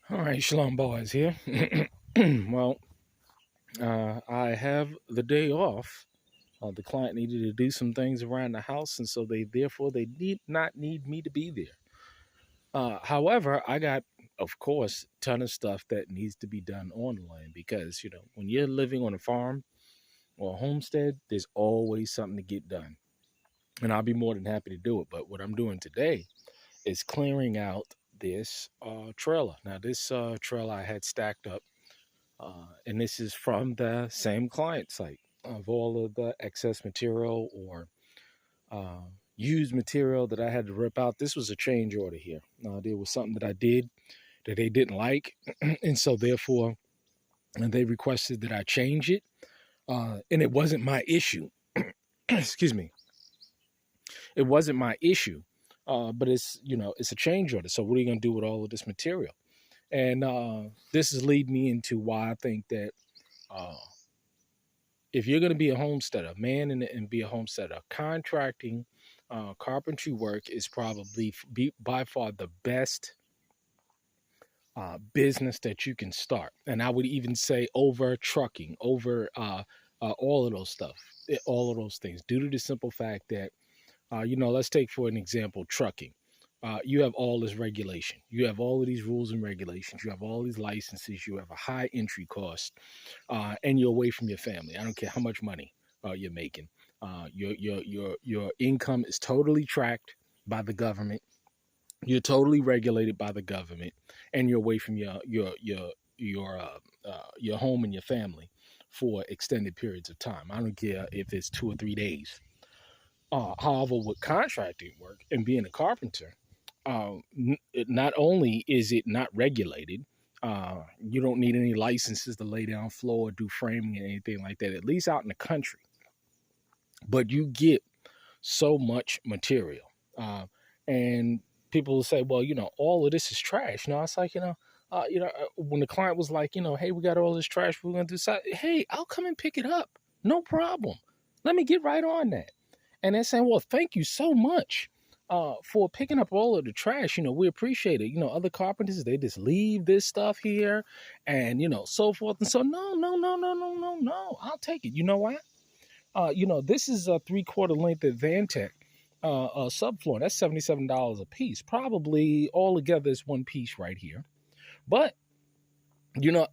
All right, Shalom Boys here. Well, I have the day off. The client needed to do some things around the house, and so they did not need me to be there. However, I got, of course, a ton of stuff that needs to be done on the land because when you're living on a farm or a homestead, there's always something to get done, and I'll be more than happy to do it. But what I'm doing today is clearing out this trailer. Now, this trailer I had stacked up. And this is from the same client site of all of the excess material or uh, used material that I had to rip out. This was a change order here. There was something that I did that they didn't like. And so therefore, they requested that I change it. And it wasn't my issue. Excuse me. It wasn't my issue. But it's a change order. So what are you going to do with all of this material? And this is lead me into why I think that uh, if you're going to be a homesteader, man, and be a homesteader, contracting carpentry work is probably by far the best business that you can start. And I would even say over trucking, over all of those stuff, all of those things, due to the simple fact that, let's take for an example, trucking. You have all this regulation. You have all of these rules and regulations. You have all these licenses. You have a high entry cost, and you're away from your family. I don't care how much money you're making. Your income is totally tracked by the government. You're totally regulated by the government, and you're away from your home and your family for extended periods of time. I don't care if it's 2 or 3 days. However, with contracting work and being a carpenter, not only is it not regulated, you don't need any licenses to lay down floor or do framing and anything like that, at least out in the country. But you get so much material. And people will say, well, all of this is trash. No, it's like, when the client was like, hey, we got all this trash, we're going to decide, hey, I'll come and pick it up. No problem. Let me get right on that. And they're saying, well, thank you so much for picking up all of the trash. We appreciate it. Other carpenters, they just leave this stuff here and, so forth. And so, no. I'll take it. You know what? This is a 3/4 length of Vantech subfloor. That's $77 a piece. Probably all together is one piece right here. But,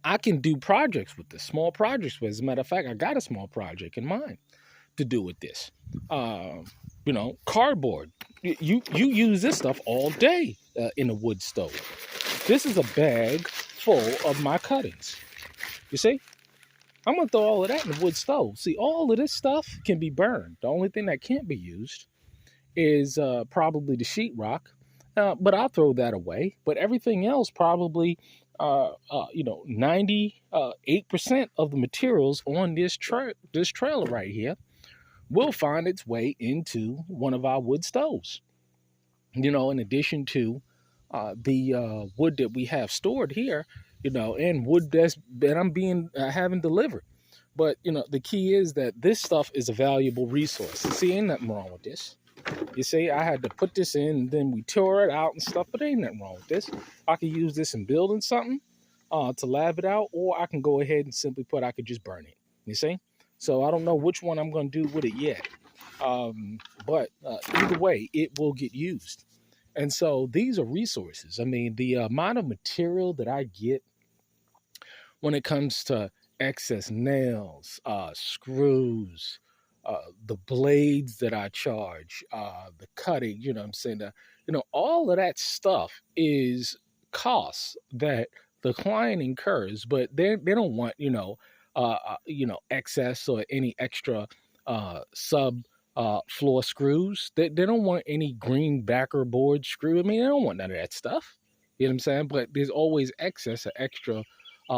I can do projects with this, small projects. As a matter of fact, I got a small project in mind to do with this. Cardboard. You use this stuff all day in a wood stove. This is a bag full of my cuttings. You see? I'm going to throw all of that in the wood stove. See, all of this stuff can be burned. The only thing that can't be used is probably the sheetrock, but I'll throw that away. But everything else probably, 98% of the materials on this trailer right here will find its way into one of our wood stoves. In addition to the wood that we have stored here, and wood that I'm having delivered. But, the key is that this stuff is a valuable resource. See, ain't nothing wrong with this. You see, I had to put this in, and then we tore it out and stuff, but ain't nothing wrong with this. I could use this in building something to lab it out, or I can go ahead and simply I could just burn it. You see? So I don't know which one I'm going to do with it yet. But either way, it will get used. And so these are resources. I mean, the amount of material that I get when it comes to excess nails, screws, the blades that I charge, the cutting, I'm saying, all of that stuff is costs that the client incurs, but they don't want, excess or any extra sub floor screws. They don't want any green backer board screw. I mean, they don't want none of that stuff. You know what I'm saying? But there's always excess or extra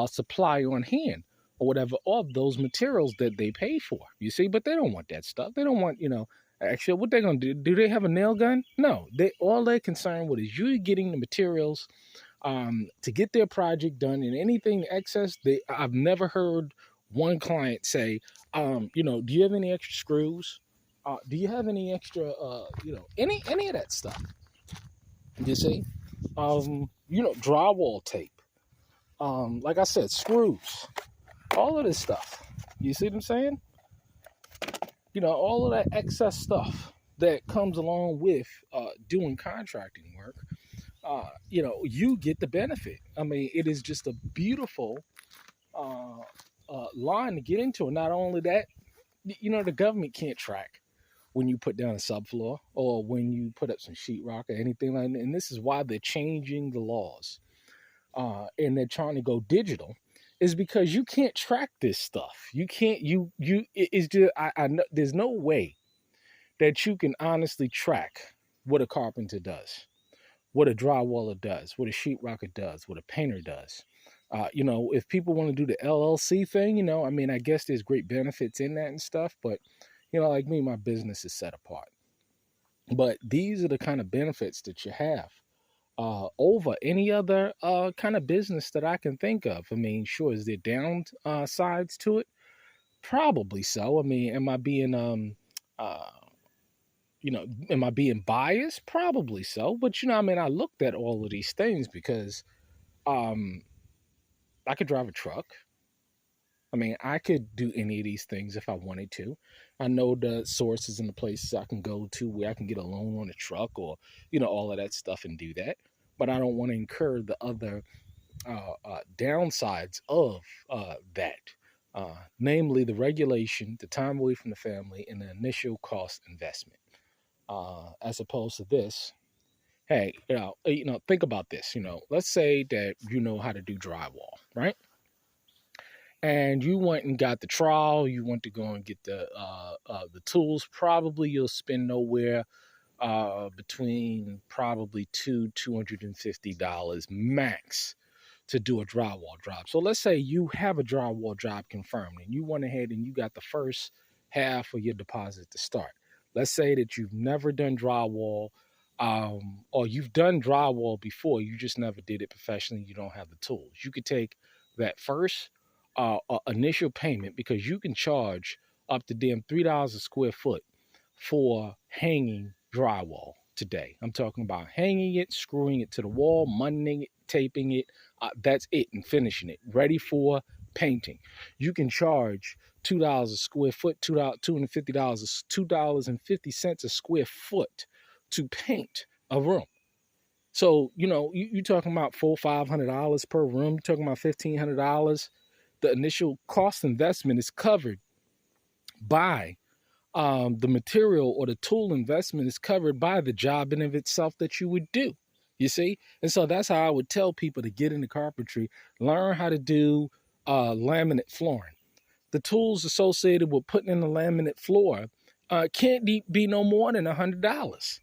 supply on hand or whatever of those materials that they pay for. You see, but they don't want that stuff. They don't want, actually, what they're going to do? Do they have a nail gun? No. All they're concerned with is you getting the materials to get their project done, and anything excess. I've never heard one client say, do you have any extra screws? Do you have any extra, any of that stuff? You see, drywall tape. Like I said, screws, all of this stuff. You see what I'm saying? All of that excess stuff that comes along with doing contracting work. You get the benefit. I mean, it is just a beautiful uh, line to get into. And not only that, the government can't track when you put down a subfloor or when you put up some sheetrock or anything like that. And this is why they're changing the laws and they're trying to go digital. Is because you can't track this stuff. You can't. It's just. I know there's no way that you can honestly track what a carpenter does, what a drywaller does, what a sheetrocker does, what a painter does. If people want to do the LLC thing, I mean, I guess there's great benefits in that and stuff, but like me, my business is set apart. But these are the kind of benefits that you have over any other kind of business that I can think of. I mean, sure, is there down sides to it? Probably so. I mean, uh, am I being biased? Probably so. But I mean, I looked at all of these things because um, I could drive a truck. I mean, I could do any of these things if I wanted to. I know the sources and the places I can go to where I can get a loan on a truck or, all of that stuff and do that. But I don't want to incur the other downsides of that, namely the regulation, the time away from the family, and the initial cost investment. As opposed to this, hey, think about this. Let's say that you know how to do drywall, right? And you went and got the trowel, you went to go and get the tools. Probably you'll spend nowhere between probably $250 max to do a drywall job. So let's say you have a drywall job confirmed and you went ahead and you got the first half of your deposit to start. Let's say that you've never done drywall, or you've done drywall before, you just never did it professionally, you don't have the tools. You could take that first initial payment, because you can charge up to damn $3 a square foot for hanging drywall today. I'm talking about hanging it, screwing it to the wall, munding it, taping it. That's it, and finishing it, ready for painting. You can charge $2 a square foot, $250, $2.50 a square foot to paint a room. So you're talking about $400-$500 per room. You're talking about $1,500. The initial cost investment is covered by the material, or the tool investment is covered by the job in of itself that you would do. You see? And so that's how I would tell people to get into carpentry, learn how to do laminate flooring. The tools associated with putting in the laminate floor can't be no more than $100.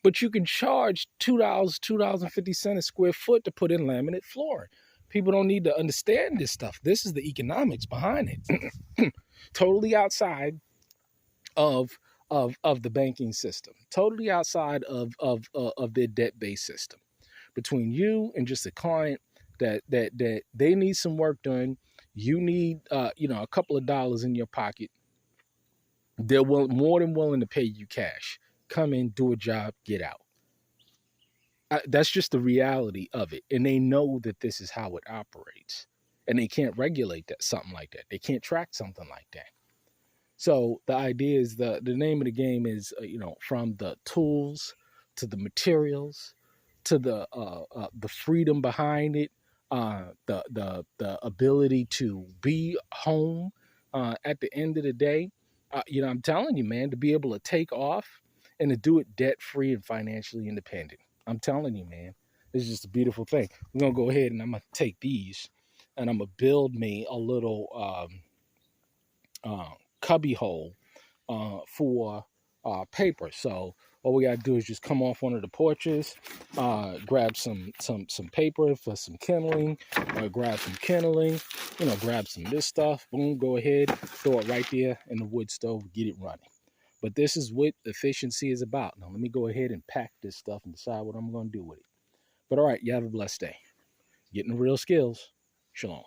But you can charge $2.50 a square foot to put in laminate flooring. People don't need to understand this stuff. This is the economics behind it. Totally outside of the banking system, totally outside of their debt-based system. Between you and just a client that they need some work done, you need a couple of dollars in your pocket. They're more than willing to pay you cash. Come in, do a job, get out. That's just the reality of it, and they know that this is how it operates, and they can't regulate something like that. They can't track something like that. So the idea is the name of the game is, from the tools to the materials to the freedom behind it, the ability to be home at the end of the day. I'm telling you, man, to be able to take off and to do it debt free and financially independent. I'm telling you, man, it's just a beautiful thing. We're gonna go ahead and I'm gonna take these and I'm gonna build me a little cubby hole for paper. So all we gotta do is just come off one of the porches, grab some paper for some kindling, grab some kindling, grab some of this stuff. Boom, go ahead, throw it right there in the wood stove, get it running. But this is what efficiency is about. Now let me go ahead and pack this stuff and decide what I'm gonna do with it. But all right, you have a blessed day. Getting real skills. Shalom.